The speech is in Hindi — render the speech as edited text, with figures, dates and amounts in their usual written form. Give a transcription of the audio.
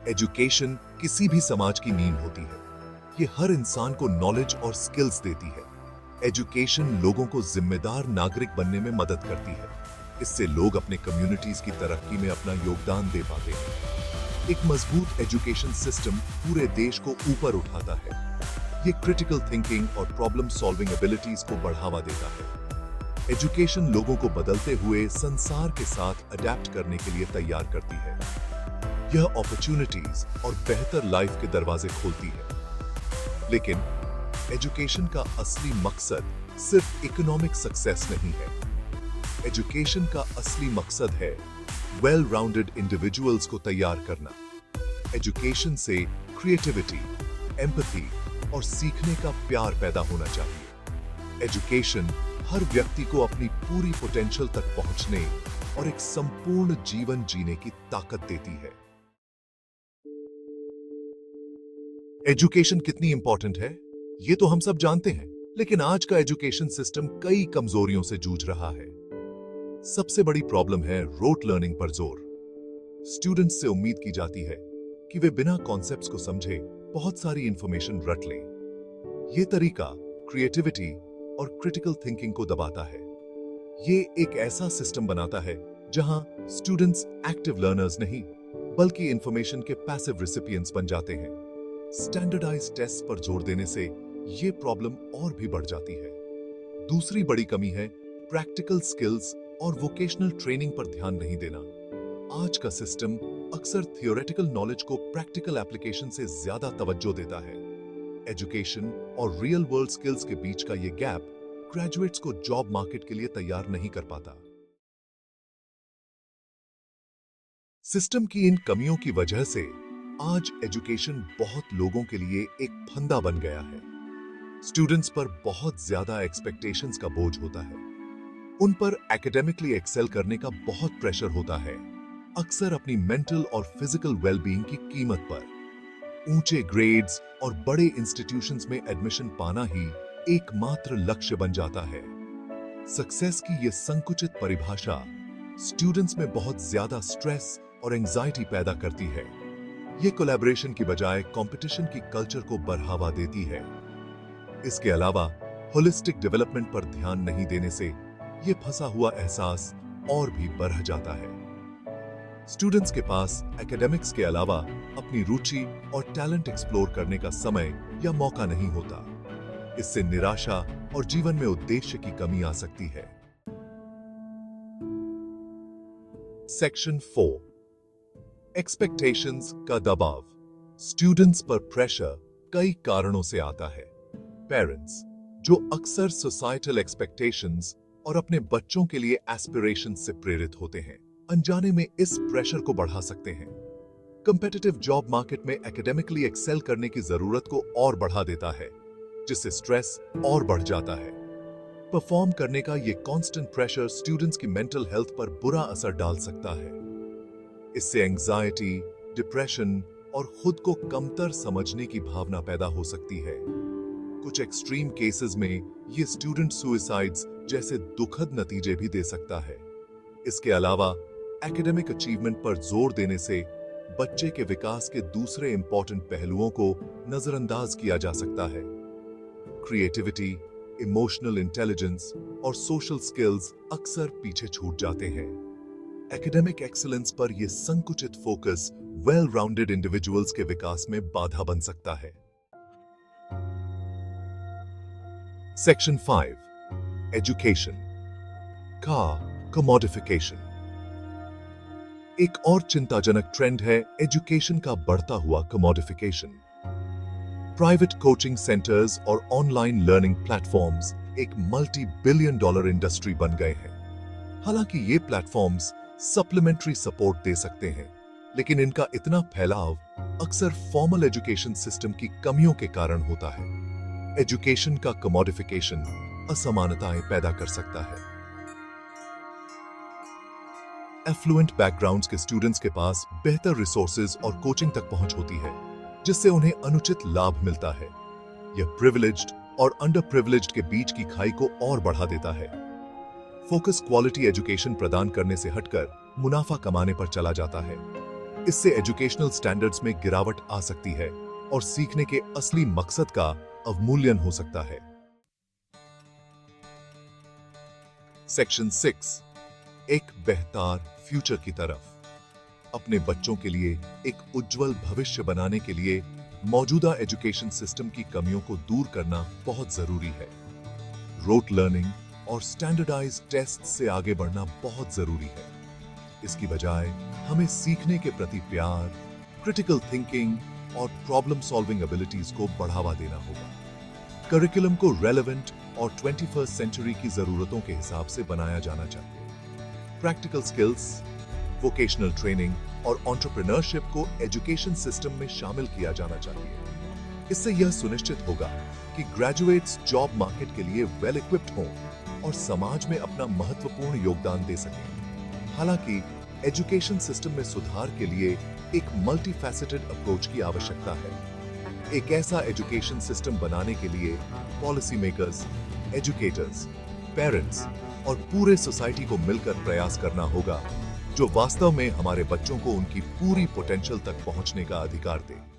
एजुकेशन किसी भी समाज की नींव होती है। ये हर इंसान को नॉलेज और स्किल्स देती है। एजुकेशन लोगों को जिम्मेदार नागरिक बनने में मदद करती है। इससे लोग अपने कम्युनिटीज की तरक्की में अपना योगदान दे पाते हैं। एक मजबूत एजुकेशन सिस्टम पूरे देश को ऊपर उठाता है। ये क्रिटिकल थिंकिंग और प्रॉब्लम सॉल्विंग एबिलिटीज को बढ़ावा देता है। एजुकेशन लोगों को बदलते हुए संसार के साथ अडेप्ट करने के लिए तैयार करती है। यह अपॉर्चुनिटीज और बेहतर लाइफ के दरवाजे खोलती है। लेकिन एजुकेशन का असली मकसद सिर्फ इकोनॉमिक सक्सेस नहीं है। एजुकेशन का असली मकसद है वेल राउंडेड इंडिविजुअल्स को तैयार करना। एजुकेशन से क्रिएटिविटी, एम्पैथी और सीखने का प्यार पैदा होना चाहिए। एजुकेशन हर व्यक्ति को अपनी पूरी पोटेंशियल तक पहुंचने और एक संपूर्ण जीवन जीने की ताकत देती है। एजुकेशन कितनी इंपॉर्टेंट है, ये तो हम सब जानते हैं, लेकिन आज का एजुकेशन सिस्टम कई कमजोरियों से जूझ रहा है। सबसे बड़ी प्रॉब्लम है रोट लर्निंग पर जोर। स्टूडेंट्स से उम्मीद की जाती है कि वे बिना कॉन्सेप्ट्स को समझे बहुत सारी इंफॉर्मेशन रट लें। यह तरीका क्रिएटिविटी और क्रिटिकल थिंकिंग को दबाता है। ये एक ऐसा सिस्टम बनाता है जहां स्टूडेंट्स एक्टिव लर्नर्स नहीं, बल्कि इंफॉर्मेशन के पैसिव रिसिपिएंट्स बन जाते हैं। स्टैंडर्डाइज्ड टेस्ट पर जोर देने से ये प्रॉब्लम और भी बढ़ जाती है। दूसरी बड़ी कमी है प्रैक्टिकल स्किल्स और वोकेशनल ट्रेनिंग पर ध्यान नहीं देना। आज का सिस्टम अक्सर थियोरेटिकल नॉलेज को प्रैक्टिकल एप्लीकेशन से ज्यादा तवज्जो देता है। एजुकेशन और रियल वर्ल्ड स्किल्स के बीच का ये गैप ग्रेजुएट्स को जॉब मार्केट के लिए तैयार नहीं कर पाता। सिस्टम की इन कमियों की वजह से आज एजुकेशन बहुत लोगों के लिए एक फंदा बन गया है। स्टूडेंट्स पर बहुत ज्यादा एक्सपेक्टेशंस का बोझ होता है। उन पर एकेडमिकली एक्सेल करने का बहुत प्रेशर होता है, अक्सर अपनी मेंटल और फिजिकल वेलबीइंग की कीमत पर। ऊंचे ग्रेड्स और बड़े इंस्टीट्यूशंस में एडमिशन पाना ही एकमात्र लक्ष्य बन जाता है। सक्सेस की यह संकुचित परिभाषा स्टूडेंट्स में बहुत ज्यादा स्ट्रेस और एंजाइटी पैदा करती है। यह कोलैबोरेशन की बजाय कंपटीशन की कल्चर को बढ़ावा देती है। इसके अलावा होलिस्टिक डेवलपमेंट पर ध्यान नहीं देने से यह फंसा हुआ एहसास और भी बढ़ जाता है। स्टूडेंट्स के पास एकेडमिक्स के अलावा अपनी रुचि और टैलेंट एक्सप्लोर करने का समय या मौका नहीं होता। इससे निराशा और जीवन में उद्देश्य की कमी आ सकती है। सेक्शन 4, एक्सपेक्टेशंस का दबाव। स्टूडेंट्स पर प्रेशर कई कारणों से आता है। पेरेंट्स, जो अक्सर सोसाइटल एक्सपेक्टेशंस और अपने बच्चों के लिए एस्पिरेशंस से प्रेरित होते हैं, अनजाने में इस प्रेशर को बढ़ा सकते हैं। कंपेटिटिव जॉब मार्केट में एकेडमिकली एक्सेल करने की जरूरत को और बढ़ा देता है, जिससे स्ट्रेस और बढ़ जाता है। परफॉर्म करने का ये कांस्टेंट प्रेशर स्टूडेंट्स की मेंटल हेल्थ पर बुरा असर डाल सकता है। इससे एंजाइटी, डिप्रेशन और खुद को कमतर समझने की भावना पैदा हो सकती है। कुछ एक्सट्रीम केसेस में ये स्टूडेंट सुसाइड्स जैसे दुखद नतीजे भी दे सकता है। इसके अलावा एकेडमिक अचीवमेंट पर जोर देने से बच्चे के विकास के दूसरे इंपॉर्टेंट पहलुओं को नजरअंदाज किया जा सकता है। क्रिएटिविटी, इमोशनल इंटेलिजेंस और सोशल स्किल्स अक्सर पीछे छूट जाते हैं। एकेडमिक एक्सीलेंस पर यह संकुचित फोकस वेल राउंडेड इंडिविजुअल्स के विकास में बाधा बन सकता है। सेक्शन 5, एजुकेशन का कमोडिफिकेशन। एक और चिंताजनक ट्रेंड है एजुकेशन का बढ़ता हुआ कमोडिफिकेशन। प्राइवेट कोचिंग सेंटर्स और ऑनलाइन लर्निंग प्लेटफॉर्म्स एक मल्टी बिलियन डॉलर इंडस्ट्री बन गए हैं। हालांकि ये प्लेटफॉर्म्स सप्लीमेंट्री सपोर्ट दे सकते हैं, लेकिन इनका इतना फैलाव अक्सर फॉर्मल एजुकेशन सिस्टम की कमियों के कारण होता है। एजुकेशन का कमोडिफिकेशन असमानताएं पैदा कर सकता है। एफ्लुएंट बैकग्राउंड्स के स्टूडेंट्स के पास बेहतर रिसोर्सेज और कोचिंग तक पहुंच होती है, जिससे उन्हें अनुचित लाभ मिलता है। यह प्रिविलेज्ड और अंडर प्रिविलेज्ड के बीच की खाई को और बढ़ा देता है। फोकस क्वालिटी एजुकेशन प्रदान करने से हटकर मुनाफा कमाने पर चला जाता है। इससे एजुकेशनल स्टैंडर्ड्स में गिरावट आ सकती है और सीखने के असली मकसद का अवमूल्यन हो सकता है। सेक्शन 6, एक बेहतर फ्यूचर की तरफ। अपने बच्चों के लिए एक उज्जवल भविष्य बनाने के लिए मौजूदा एजुकेशन सिस्टम की कमियों को दूर करना बहुत जरूरी है। रोट लर्निंग और स्टैंडर्डाइज्ड टेस्ट से आगे बढ़ना बहुत जरूरी है। इसकी बजाय हमें सीखने के प्रति प्यार, क्रिटिकल थिंकिंग और प्रॉब्लम सॉल्विंग एबिलिटीज को बढ़ावा देना होगा। करिकुलम को रेलेवेंट और 21st सेंचुरी की जरूरतों के हिसाब से बनाया जाना चाहिए। प्रैक्टिकल स्किल्स, वोकेशनल ट्रेनिंग और एंटरप्रेन्योरशिप को एजुकेशन सिस्टम में शामिल किया जाना चाहिए। इससे यह सुनिश्चित होगा कि ग्रेजुएट्स जॉब मार्केट के लिए वेल इक्विप्ड हों और समाज में अपना महत्वपूर्ण योगदान दे सकें। हालांकि एजुकेशन सिस्टम में सुधार के लिए एक मल्टीफैसेटेड अप्रोच की आवश्यकता है। एक ऐसा एजुकेशन सिस्टम बनाने के लिए पॉलिसी मेकर्स, एजुकेटर्स, पेरेंट्स और पूरे सोसाइटी को मिलकर प्रयास करना होगा, जो वास्तव में हमारे बच्चों को उनकी पूरी पोटेंशियल तक पहुंचने का अधिकार दे।